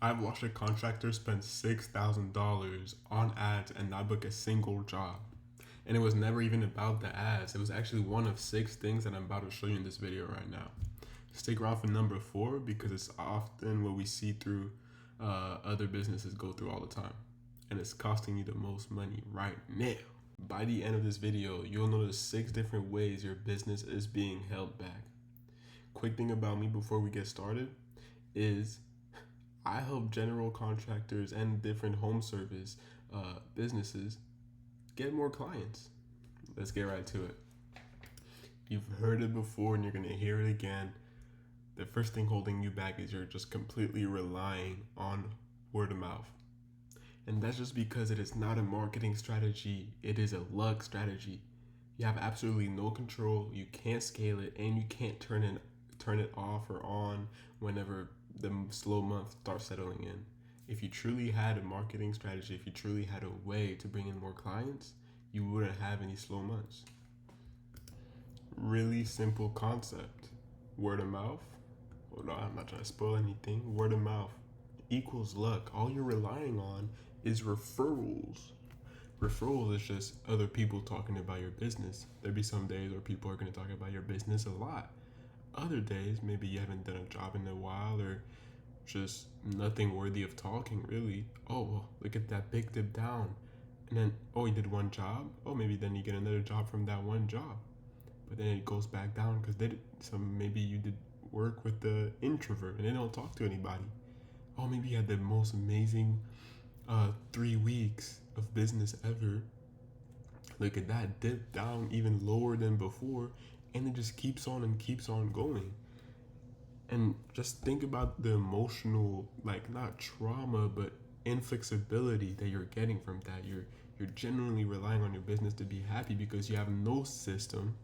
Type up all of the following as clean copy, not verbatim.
I've watched a contractor spend $6,000 on ads and not book a single job. And it was never even about the ads. It was actually one of 6 things that I'm about to show you in this video right now. Stick around for number 4 because it's often what we see through other businesses go through all the time. And it's costing you the most money right now. By the end of this video, you'll notice 6 different ways your business is being held back. Quick thing about me before we get started is I help general contractors and different home service businesses get more clients. Let's get right to it. You've heard it before and you're going to hear it again. The first thing holding you back is you're just completely relying on word of mouth. And that's just because it is not a marketing strategy, it is a luck strategy. You have absolutely no control, you can't scale it, and you can't turn it off or on whenever the slow months start settling in. If you truly had a marketing strategy, if you truly had a way to bring in more clients, you wouldn't have any slow months. Really simple concept. Word of mouth. Hold on, I'm not trying to spoil anything. Word of mouth equals luck. All you're relying on is referrals. Referrals is just other people talking about your business. There'll be some days where people are going to talk about your business a lot. Other days, maybe you haven't done a job in a while or just nothing worthy of talking, really. Oh, well, look at that big dip down. And then, oh, you did one job? Oh, maybe then you get another job from that one job. But then it goes back down because maybe you did work with the introvert and they don't talk to anybody. Oh, maybe you had the most amazing 3 weeks of business ever. Look at that, dip down even lower than before, and it just keeps on and keeps on going. And just think about the emotional, like not trauma, but inflexibility that you're getting from that. You're genuinely relying on your business to be happy because you have no system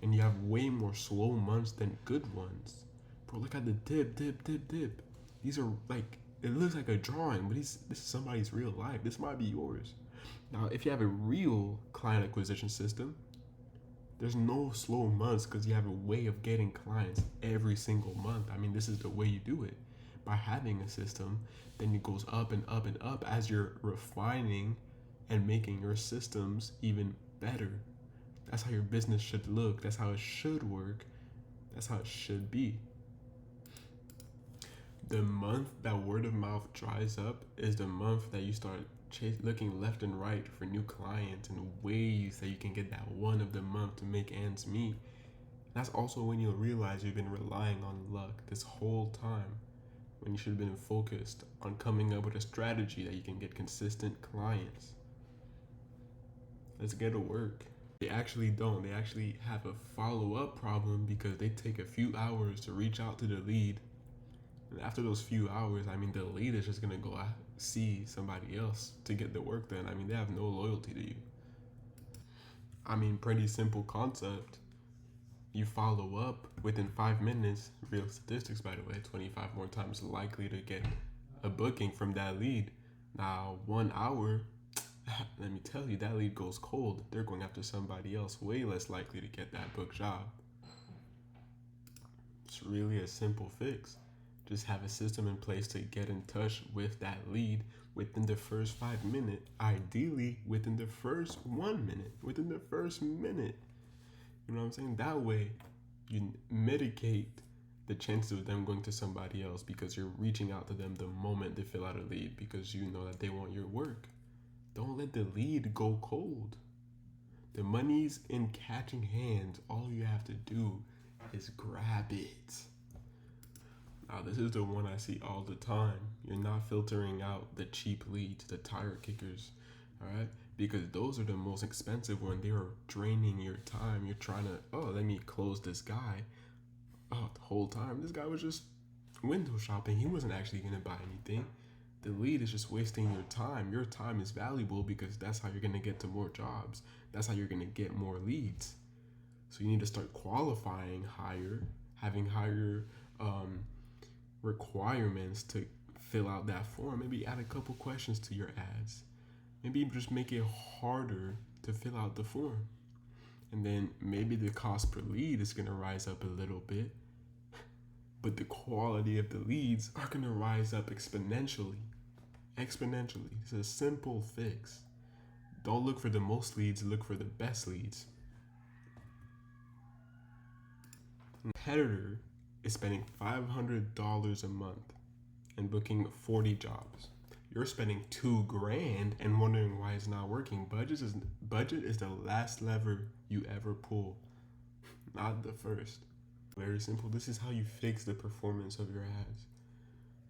and you have way more slow months than good ones. Bro, look at the dip. These are like, it looks like a drawing, but this is somebody's real life. This might be yours. Now, if you have a real client acquisition system, there's no slow months because you have a way of getting clients every single month. I mean, this is the way you do it. By having a system, then it goes up and up and up as you're refining and making your systems even better. That's how your business should look. That's how it should work. That's how it should be. The month that word of mouth dries up is the month that you start looking left and right for new clients and ways that you can get that one of the month to make ends meet. That's also when you'll realize you've been relying on luck this whole time, when you should have been focused on coming up with a strategy that you can get consistent clients. Let's get to work. They actually don't. They actually have a follow-up problem because they take a few hours to reach out to the lead. And after those few hours, I mean, the lead is just going to go see somebody else to get the work done. I mean, they have no loyalty to you. I mean, pretty simple concept. You follow up within 5 minutes, real statistics, by the way, 25 more times likely to get a booking from that lead. Now, 1 hour, let me tell you, that lead goes cold. They're going after somebody else, way less likely to get that book job. It's really a simple fix. Just have a system in place to get in touch with that lead within the first 5 minutes, ideally within the first 1 minute, within the first minute. You know what I'm saying? That way you mitigate the chances of them going to somebody else because you're reaching out to them the moment they fill out a lead because you know that they want your work. Don't let the lead go cold. The money's in catching hands. All you have to do is grab it. Now, this is the one I see all the time. You're not filtering out the cheap leads, the tire kickers, all right? Because those are the most expensive when they are draining your time. You're trying to, let me close this guy. Oh, the whole time, this guy was just window shopping. He wasn't actually going to buy anything. The lead is just wasting your time. Your time is valuable because that's how you're going to get to more jobs. That's how you're going to get more leads. So you need to start qualifying higher, having higher requirements to fill out that form. Maybe add a couple questions to your ads. Maybe just make it harder to fill out the form. And then maybe the cost per lead is going to rise up a little bit. but the quality of the leads are going to rise up exponentially. Exponentially. It's a simple fix. Don't look for the most leads, look for the best leads. A competitor is spending $500 a month and booking 40 jobs. You're spending $2,000 and wondering why it's not working. Budget is the last lever you ever pull, not the first. Very simple. This is how you fix the performance of your ads.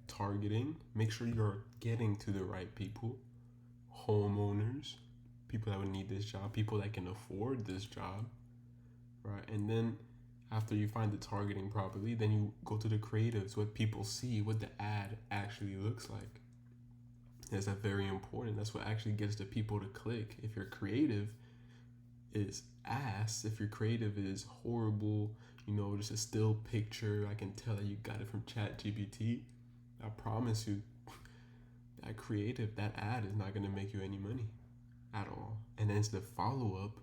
Targeting, make sure you're getting to the right people. Homeowners, people that would need this job, people that can afford this job, right? And then after you find the targeting properly, then you go to the creatives, what people see, what the ad actually looks like. That's very important. That's what actually gets the people to click. If your creative is ass, if your creative is horrible, just a still picture, I can tell that you got it from ChatGPT, I promise you, that creative, that ad is not going to make you any money at all. And then it's the follow-up.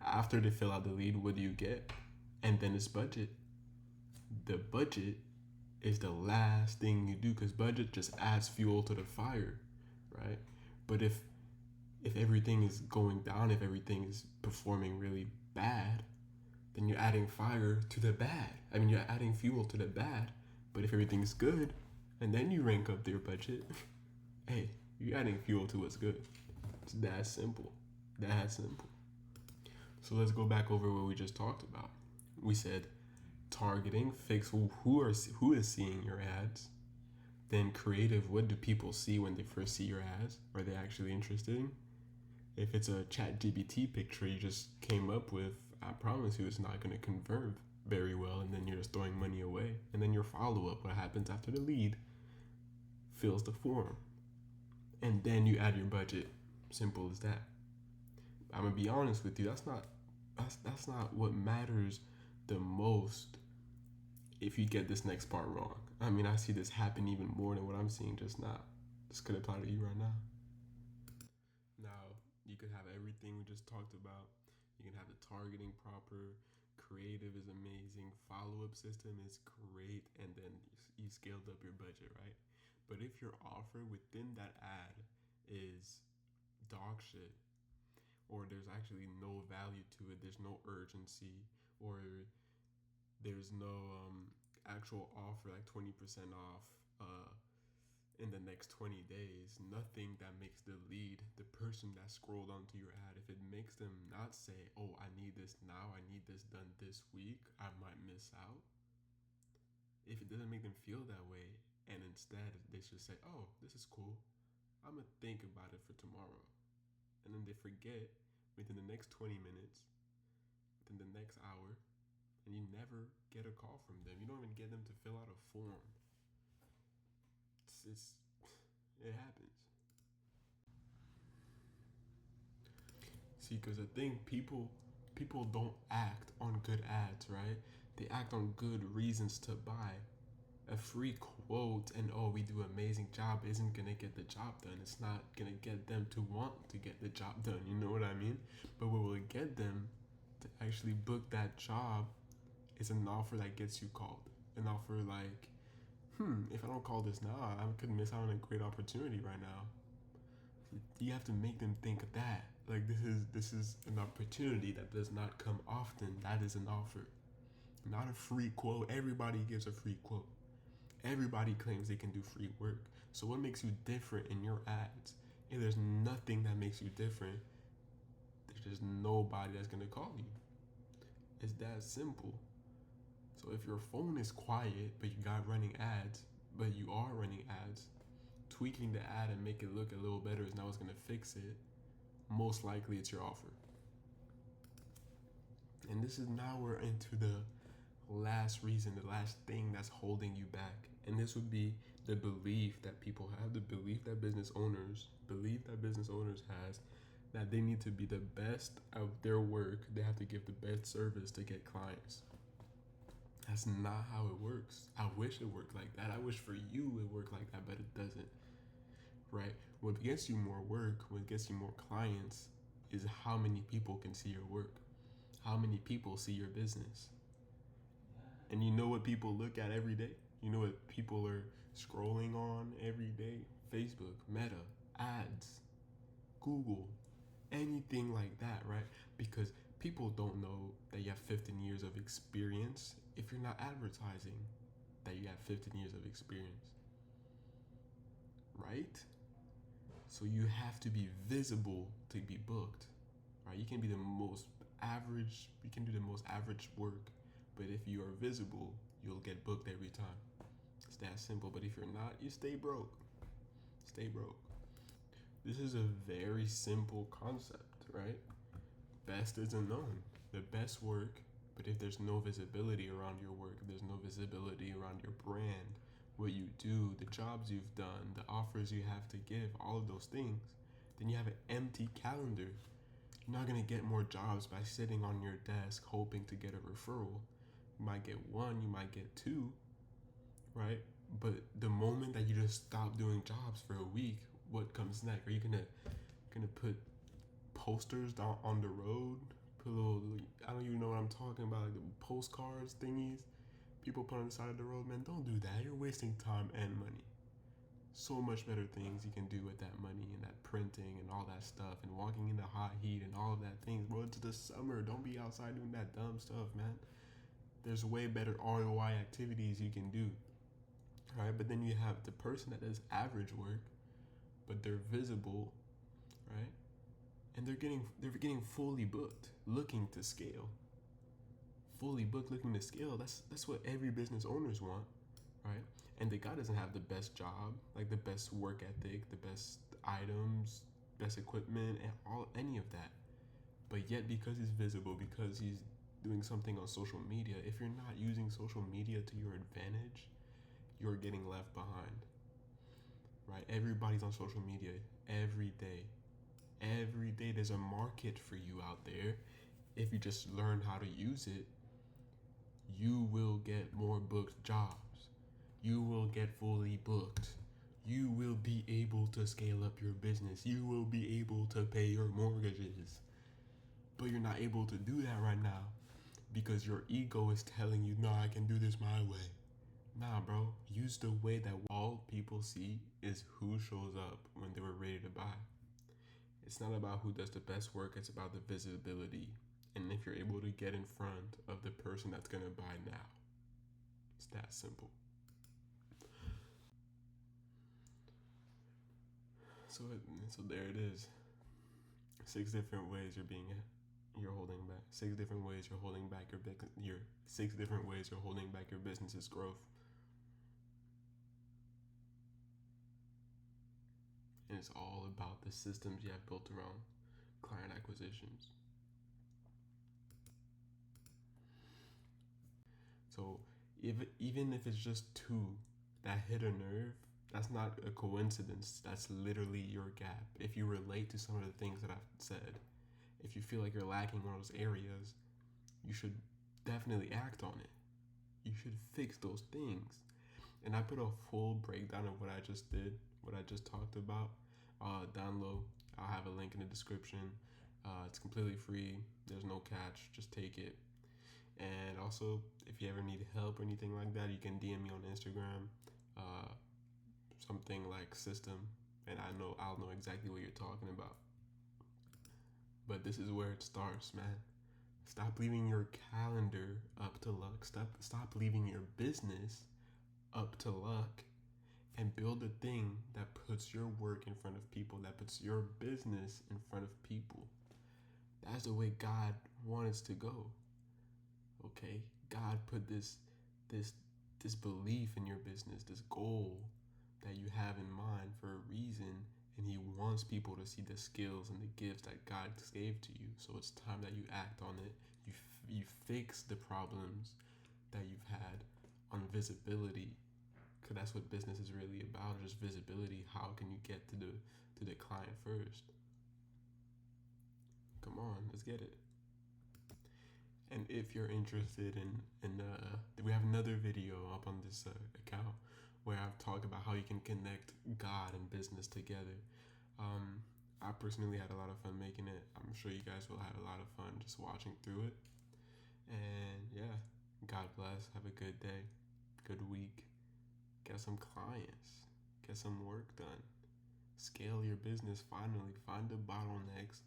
After they fill out the lead, what do you get? And then it's budget. The budget is the last thing you do, because budget just adds fuel to the fire, right? But if everything is going down, if everything is performing really bad, then you're adding fire to the bad. You're adding fuel to the bad. But if everything's good, and then you rank up their budget, hey, you're adding fuel to what's good. It's that simple. That simple. So let's go back over what we just talked about. We said targeting, fix who is seeing your ads. Then creative, what do people see when they first see your ads? Are they actually interested? If it's a ChatGPT picture you just came up with, I promise you it's not going to convert very well, and then you're just throwing money away. And then your follow-up, what happens after the lead, fills the form. And then you add your budget. Simple as that. I'm going to be honest with you, that's not what matters the most if you get this next part wrong. I see this happen even more than what I'm seeing just now. This could apply to you right now. Now, you could have everything we just talked about. You can have the targeting proper, creative is amazing, follow-up system is great, and then you scaled up your budget, right? But if your offer within that ad is dog shit, or there's actually no value to it, there's no urgency, or there's no actual offer like 20% off in the next 20 days, nothing that makes the lead, the person that scrolled onto your ad, if it makes them not say, oh, I need this now, I need this done this week, I might miss out. If it doesn't make them feel that way, and instead they should say, oh, this is cool, I'm gonna think about it for tomorrow. And then they forget within the next 20 minutes, within the next hour, and you never get a call from them. You don't even get them to fill out a form. It happens. See, because I think people don't act on good ads, right? They act on good reasons to buy. A free quote and oh, we do an amazing job isn't gonna get the job done. It's not gonna get them to want to get the job done. You know what I mean? But what will get them to actually book that job is an offer that gets you called. An offer like, if I don't call this now, I could miss out on a great opportunity right now. You have to make them think of that. Like this is an opportunity that does not come often. That is an offer, not a free quote. Everybody gives a free quote. Everybody claims they can do free work. So what makes you different in your ads? If there's nothing that makes you different, there's just nobody that's gonna call you. It's that simple. So if your phone is quiet, but you got running ads, but you are running ads, tweaking the ad and make it look a little better is not what's gonna fix it. Most likely it's your offer. And this is now we're into the last reason, the last thing that's holding you back. And this would be the belief that people have, the belief that business owners has, that they need to be the best of their work. They have to give the best service to get clients. That's not how it works. I wish it worked like that. I wish for you it worked like that, but it doesn't. Right? What gets you more work, what gets you more clients is how many people can see your work. How many people see your business. And you know what people look at every day? You know what people are scrolling on every day? Facebook, Meta, ads, Google, anything like that, right? Because people don't know that you have 15 years of experience if you're not advertising that you have 15 years of experience, right? So you have to be visible to be booked, right? You can be the most average, you can do the most average work, but if you are visible, you'll get booked every time. It's that simple. But if you're not, you stay broke. Stay broke. This is a very simple concept, right? Best isn't known. The best work, but if there's no visibility around your work, if there's no visibility around your brand, what you do, the jobs you've done, the offers you have to give, all of those things, then you have an empty calendar. You're not gonna get more jobs by sitting on your desk hoping to get a referral. You might get one, you might get two, right? But the moment that you just stop doing jobs for a week, what comes next? Are you gonna put posters down on the road? Put little, I don't even know what I'm talking about, like the postcards thingies people put on the side of the road. Man, don't do that. You're wasting time and money. So much better things you can do with that money and that printing and all that stuff and walking in the hot heat and all of that things. Bro, it's the summer. Don't be outside doing that dumb stuff, man. There's way better ROI activities you can do. All right, but then you have the person that does average work, but they're visible, right? And they're getting fully booked, looking to scale. Fully booked, looking to scale. That's what every business owners want, right? And the guy doesn't have the best job, like the best work ethic, the best items, best equipment, and any of that. But yet, because he's visible, because he's doing something on social media, if you're not using social media to your advantage, you're getting left behind, right? Everybody's on social media every day. Every day there's a market for you out there. If you just learn how to use it, you will get more booked jobs. You will get fully booked. You will be able to scale up your business. You will be able to pay your mortgages. But you're not able to do that right now because your ego is telling you, no, I can do this my way. Nah, bro. Use the way that all people see is who shows up when they were ready to buy. It's not about who does the best work, it's about the visibility. And if you're able to get in front of the person that's gonna buy now. It's that simple. So there it is. 6 different ways you're holding back. 6 different ways you're holding back your 6 different ways you're holding back your business's growth. And it's all about the systems you have built around client acquisitions. So even if it's just 2 that hit a nerve, that's not a coincidence. That's literally your gap. If you relate to some of the things that I've said, if you feel like you're lacking in those areas, you should definitely act on it. You should fix those things. And I put a full breakdown of what I just did, what I just talked about, down low. I'll have a link in the description. It's completely free. There's no catch. Just take it. And also, if you ever need help or anything like that, you can DM me on Instagram. Something like system, and I'll know exactly what you're talking about. But this is where it starts, man. Stop leaving your calendar up to luck. Stop leaving your business up to luck, and build a thing that puts your work in front of people, that puts your business in front of people. That's the way God wants to go. Okay? God put this belief in your business, this goal that you have in mind for a reason, and he wants people to see the skills and the gifts that God gave to you. So it's time that you act on it. You fix the problems that you've had on visibility, because that's what business is really about, just visibility. How can you get to the client first? Come on, let's get it. And if you're interested in we have another video up on this account where I've talked about how you can connect God and business together. I personally had a lot of fun making it. I'm sure you guys will have a lot of fun just watching through it. And yeah, God bless. Have a good day, good week. Get some clients. Get some work done. Scale your business finally. Find the bottlenecks.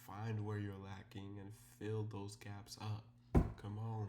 Find where you're lacking and fill those gaps up. Come on.